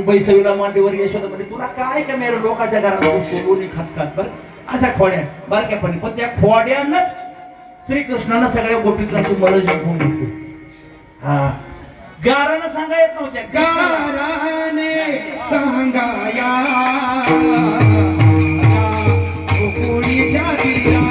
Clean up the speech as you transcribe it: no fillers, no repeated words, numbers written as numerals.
बैसवीला मांडीवर यशोदा म्हणजे तुला काय का मेरे लोकांच्या घरात सोडून खात खात बर अशा खोड्या बारक्यापणी पण त्या खोड्यांनाच श्रीकृष्णानं सगळ्या गोपीकांची मन जिंकून घेतली. हा गारानं सांगा येत नव्हत्या गाराने सांगाया गोकुळीच्या दिला